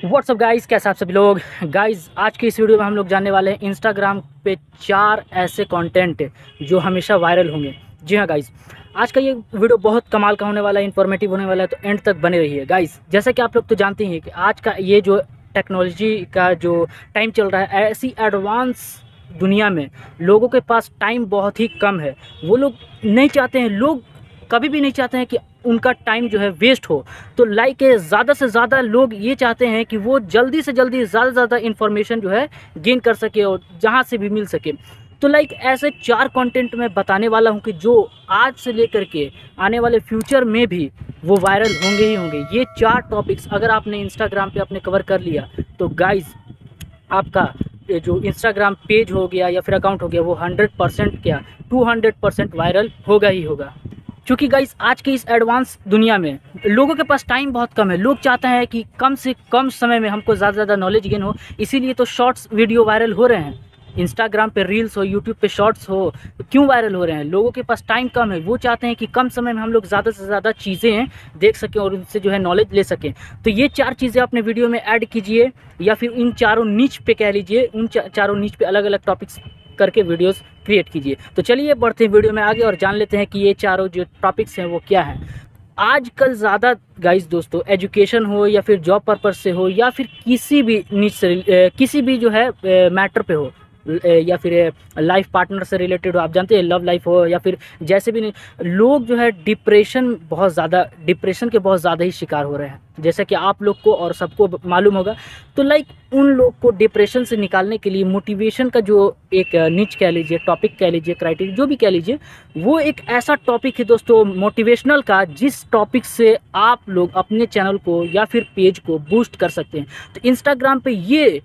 WhatsApp guys, कैसे आप सभी लोग। गाइस आज की इस वीडियो में हम लोग जानने वाले हैं इंस्टाग्राम पे 4 ऐसे कंटेंट जो हमेशा वायरल होंगे। जी हाँ गाइस, आज का ये वीडियो बहुत कमाल का होने वाला है, इन्फॉर्मेटिव होने वाला है, तो एंड तक बने रहिए गाइस। जैसा कि आप लोग तो जानते ही हैं कि आज का ये जो टेक्नोलॉजी का जो टाइम चल रहा है, ऐसी एडवांस दुनिया में लोगों के पास टाइम बहुत ही कम है। वो लोग नहीं चाहते हैं, लोग कभी भी नहीं चाहते हैं कि उनका टाइम जो है वेस्ट हो। तो लाइक ज़्यादा से ज़्यादा लोग ये चाहते हैं कि वो जल्दी से जल्दी ज़्यादा से ज़्यादा इन्फॉर्मेशन जो है गेन कर सके और जहाँ से भी मिल सके। तो लाइक ऐसे 4 कंटेंट मैं बताने वाला हूँ कि जो आज से लेकर के आने वाले फ्यूचर में भी वो वायरल होंगे ही होंगे। ये 4 टॉपिक्स अगर आपने इंस्टाग्राम पे अपने कवर कर लिया तो गाइस आपका ये जो इंस्टाग्राम पेज हो गया या फिर अकाउंट हो गया वो 100% क्या 200% वायरल होगा ही होगा। क्योंकि गाइस आज के इस एडवांस दुनिया में लोगों के पास टाइम बहुत कम है। लोग चाहते हैं कि कम से कम समय में हमको ज़्यादा से ज़्यादा नॉलेज गेन हो, इसीलिए तो शॉर्ट्स वीडियो वायरल हो रहे हैं। इंस्टाग्राम पे रील्स हो, यूट्यूब पे शॉर्ट्स हो, तो क्यों वायरल हो रहे हैं? लोगों के पास टाइम कम है, वो चाहते हैं कि कम समय में हम लोग ज़्यादा से ज़्यादा चीज़ें देख सकें और उनसे जो है नॉलेज ले सकें। तो ये 4 चीज़ें अपने वीडियो में ऐड कीजिए या फिर इन चारों नीच पे कह लीजिए, उन चारों नीच पे अलग अलग टॉपिक्स करके वीडियोस क्रिएट कीजिए। तो चलिए बढ़ते हैं वीडियो में आगे और जान लेते हैं कि ये चारों जो टॉपिक्स हैं वो क्या हैं। आजकल ज़्यादा गाइस दोस्तों एजुकेशन हो या फिर जॉब पर्पस से हो या फिर किसी भी नीच से किसी भी जो है मैटर पे हो या फिर लाइफ पार्टनर से रिलेटेड हो, आप जानते हैं लव लाइफ हो या फिर जैसे भी नहीं, लोग जो है डिप्रेशन के बहुत ज़्यादा ही शिकार हो रहे हैं, जैसा कि आप लोग को और सबको मालूम होगा। तो लाइक उन लोग को डिप्रेशन से निकालने के लिए मोटिवेशन का जो एक निच कह लीजिए, टॉपिक कह लीजिए, क्राइटेरिया जो भी कह लीजिए, वो एक ऐसा टॉपिक है दोस्तों मोटिवेशनल का, जिस टॉपिक से आप लोग अपने चैनल को या फिर पेज को बूस्ट कर सकते हैं। तो इंस्टाग्राम पे ये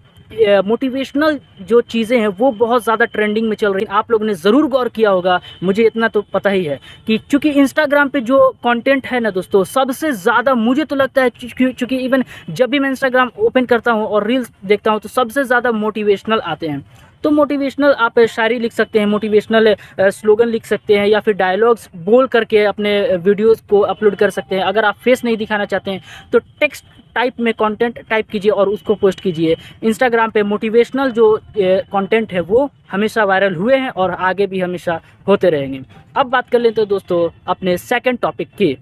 मोटिवेशनल जो चीज़ें हैं वो बहुत ज़्यादा ट्रेंडिंग में चल रही हैं। आप लोगों ने ज़रूर गौर किया होगा, मुझे इतना तो पता ही है कि चूँकि इंस्टाग्राम पे जो कंटेंट है ना दोस्तों, सबसे ज़्यादा मुझे तो लगता है, चूँकि इवन जब भी मैं इंस्टाग्राम ओपन करता हूँ और रील्स देखता हूँ तो सबसे ज़्यादा मोटिवेशनल आते हैं। तो मोटिवेशनल आप शायरी लिख सकते हैं, मोटिवेशनल स्लोगन लिख सकते हैं या फिर डायलॉग्स बोल करके अपने वीडियोस को अपलोड कर सकते हैं। अगर आप फेस नहीं दिखाना चाहते हैं तो टेक्स्ट टाइप में कंटेंट टाइप कीजिए और उसको पोस्ट कीजिए। इंस्टाग्राम पे मोटिवेशनल जो कंटेंट है वो हमेशा वायरल हुए हैं और आगे भी हमेशा होते रहेंगे। अब बात कर लेते हैं दोस्तों अपने सेकंड टॉपिक की।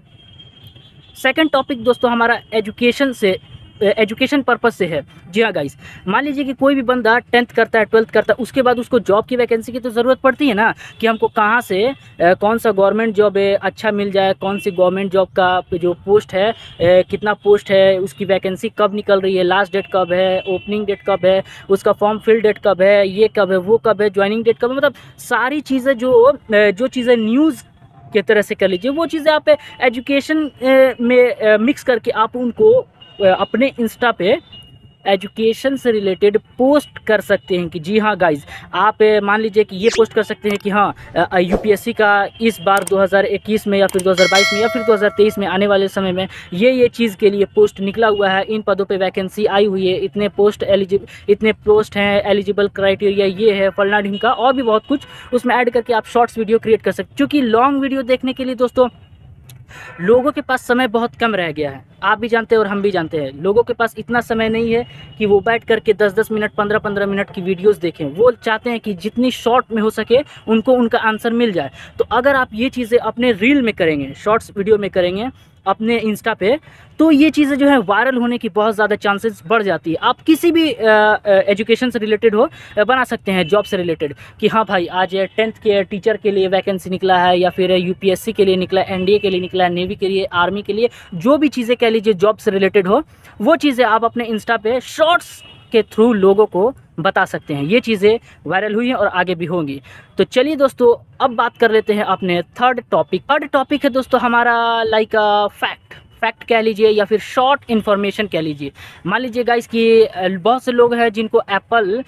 सेकंड टॉपिक दोस्तों हमारा एजुकेशन पर्पस से है। जी हाँ गाइस, मान लीजिए कि कोई भी बंदा 10th करता है, 12th करता है, उसके बाद उसको जॉब की वैकेंसी की तो ज़रूरत पड़ती है ना, कि हमको कहाँ से कौन सा गवर्नमेंट जॉब है अच्छा मिल जाए, कौन सी गवर्नमेंट जॉब का जो पोस्ट है, कितना पोस्ट है, उसकी वैकेंसी कब निकल रही है, लास्ट डेट कब है, ओपनिंग डेट कब है, उसका फॉर्म फिल डेट कब है, ये कब है, वो कब है, ज्वाइनिंग डेट कब है, मतलब सारी चीज़ें जो चीज़ें न्यूज़ की तरह से कर लीजिए, वो चीज़ें आप एजुकेशन में मिक्स करके आप उनको अपने इंस्टा पे एजुकेशन से रिलेटेड पोस्ट कर सकते हैं। कि जी हाँ गाइज, आप मान लीजिए कि ये पोस्ट कर सकते हैं कि हाँ यूपीएससी का इस बार 2021 में या फिर 2022 में या फिर 2023 में आने वाले समय में ये चीज़ के लिए पोस्ट निकला हुआ है, इन पदों पे वैकेंसी आई हुई है, इतने पोस्ट हैं, एलिजिबल क्राइटेरिया ये है, फलना ढिमका और भी बहुत कुछ उसमें ऐड करके आप शॉर्ट्स वीडियो क्रिएट कर सकते हैं। क्योंकि लॉन्ग वीडियो देखने के लिए दोस्तों लोगों के पास समय बहुत कम रह गया है। आप भी जानते हैं और हम भी जानते हैं, लोगों के पास इतना समय नहीं है कि वो बैठ करके 10-10 मिनट 15-15 मिनट की वीडियोस देखें। वो चाहते हैं कि जितनी शॉर्ट में हो सके उनको उनका आंसर मिल जाए। तो अगर आप ये चीज़ें अपने रील में करेंगे, शॉर्ट्स वीडियो में करेंगे अपने इंस्टा पे, तो ये चीज़ें जो है वायरल होने की बहुत ज़्यादा चांसेस बढ़ जाती है। आप किसी भी एजुकेशन से रिलेटेड हो बना सकते हैं, जॉब से रिलेटेड, कि हाँ भाई आज 10th के टीचर के लिए वैकेंसी निकला है या फिर यूपीएससी के लिए निकला है, एनडीए के लिए निकला है, नेवी के लिए, आर्मी के लिए, जो भी चीज़ें कह लीजिए जॉब से रिलेटेड हो, वो चीज़ें आप अपने इंस्टा पे शॉर्ट्स के थ्रू लोगों को बता सकते हैं। ये चीज़ें वायरल हुई हैं और आगे भी होंगी। तो चलिए दोस्तों अब बात कर लेते हैं अपने थर्ड टॉपिक है दोस्तों हमारा लाइक फैक्ट कह लीजिए या फिर शॉर्ट इन्फॉर्मेशन कह लीजिए। मान लीजिए गाइस कि बहुत से लोग हैं जिनको एप्पल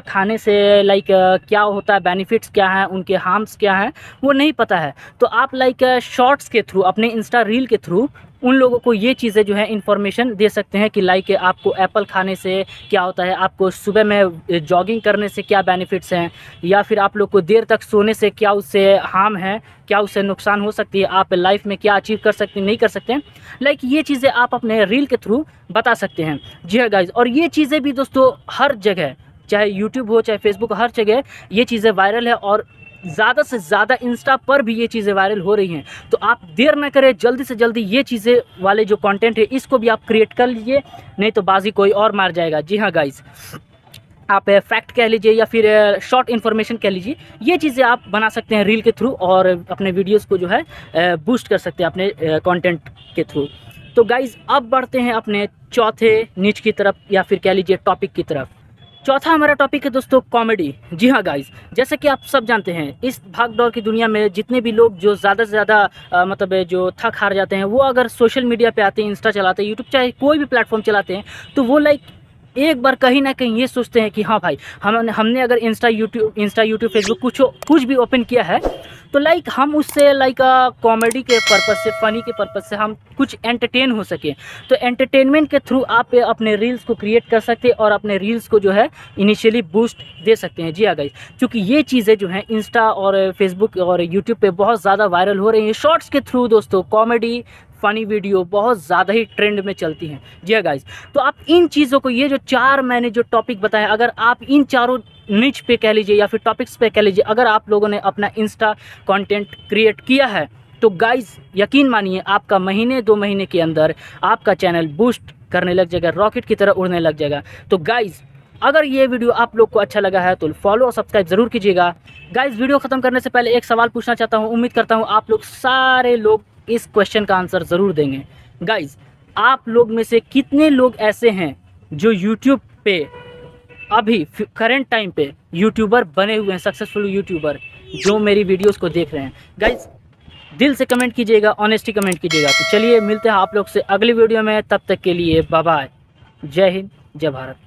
खाने से लाइक क्या होता है, बेनिफिट्स क्या हैं, उनके हार्म्स क्या हैं, वो नहीं पता है। तो आप लाइक शॉर्ट्स के थ्रू, अपने इंस्टा रील के थ्रू उन लोगों को ये चीज़ें जो है इन्फॉर्मेशन दे सकते हैं कि लाइक आपको एप्पल खाने से क्या होता है, आपको सुबह में जॉगिंग करने से क्या बेनिफिट्स हैं, या फिर आप लोग को देर तक सोने से क्या उससे हार्म है, क्या उससे नुकसान हो सकती है, आप लाइफ में क्या अचीव कर सकते हैं, नहीं कर सकते हैं। लाइक ये चीज़ें आप अपने रील के थ्रू बता सकते हैं। जी हाँ गाइज़, और ये चीज़ें भी दोस्तों हर जगह, चाहे यूट्यूब हो चाहे फेसबुक, हर जगह ये चीज़ें वायरल है और ज़्यादा से ज़्यादा इंस्टा पर भी ये चीज़ें वायरल हो रही हैं। तो आप देर ना करें, जल्दी से जल्दी ये चीज़ें वाले जो कंटेंट है इसको भी आप क्रिएट कर लीजिए, नहीं तो बाजी कोई और मार जाएगा। जी हाँ गाइज़, आप फैक्ट कह लीजिए या फिर शॉर्ट इन्फॉर्मेशन कह लीजिए, ये चीज़ें आप बना सकते हैं रील के थ्रू और अपने वीडियोस को जो है बूस्ट कर सकते हैं अपने कंटेंट के थ्रू। तो गाइज़ अब बढ़ते हैं अपने चौथे नीच की तरफ या फिर कह लीजिए टॉपिक की तरफ। चौथा हमारा टॉपिक है दोस्तों कॉमेडी। जी हाँ गाइज़, जैसे कि आप सब जानते हैं इस भाग दौड़ की दुनिया में जितने भी लोग जो ज़्यादा से ज़्यादा मतलब जो थक हार जाते हैं, वो अगर सोशल मीडिया पे आते हैं, इंस्टा चलाते हैं, यूट्यूब चाहे कोई भी प्लेटफॉर्म चलाते हैं, तो वो लाइक एक बार कहीं ना कहीं ये सोचते हैं कि हाँ भाई, हमने अगर इंस्टा यूट्यूब फेसबुक कुछ भी ओपन किया है, तो लाइक हम उससे लाइक कॉमेडी के पर्पज़ से, फ़नी के पर्पज़ से हम कुछ एंटरटेन हो सके। तो एंटरटेनमेंट के थ्रू आप अपने रील्स को क्रिएट कर सकते हैं और अपने रील्स को जो है इनिशियली बूस्ट दे सकते हैं। जी हाँ गाइस, क्योंकि ये चीज़ें जो हैं इंस्टा और फेसबुक और यूट्यूब पे बहुत ज़्यादा वायरल हो रही हैं। शॉर्ट्स के थ्रू दोस्तों कॉमेडी फ़नी वीडियो बहुत ज़्यादा ही ट्रेंड में चलती हैं। जी हाँ गाइस, तो आप इन चीज़ों को, ये जो चार मैंने जो टॉपिक बताया, अगर आप इन चारों निच पे कह लीजिए या फिर टॉपिक्स पे कह लीजिए, अगर आप लोगों ने अपना इंस्टा कंटेंट क्रिएट किया है, तो गाइस यकीन मानिए आपका महीने 2 महीने के अंदर आपका चैनल बूस्ट करने लग जाएगा, रॉकेट की तरह उड़ने लग जाएगा। तो गाइस अगर ये वीडियो आप लोग को अच्छा लगा है तो फॉलो और सब्सक्राइब ज़रूर कीजिएगा। गाइस वीडियो ख़त्म करने से पहले एक सवाल पूछना चाहता हूँ, उम्मीद करता हूँ आप लोग सारे लोग इस क्वेश्चन का आंसर ज़रूर देंगे। गाइस आप लोग में से कितने लोग ऐसे हैं जो यूट्यूब पे अभी करंट टाइम पे यूट्यूबर बने हुए हैं, सक्सेसफुल यूट्यूबर जो मेरी वीडियोस को देख रहे हैं? गाइस दिल से कमेंट कीजिएगा, ऑनेस्टी कमेंट कीजिएगा। तो चलिए मिलते हैं आप लोग से अगली वीडियो में, तब तक के लिए बाय बाय। जय हिंद, जय भारत।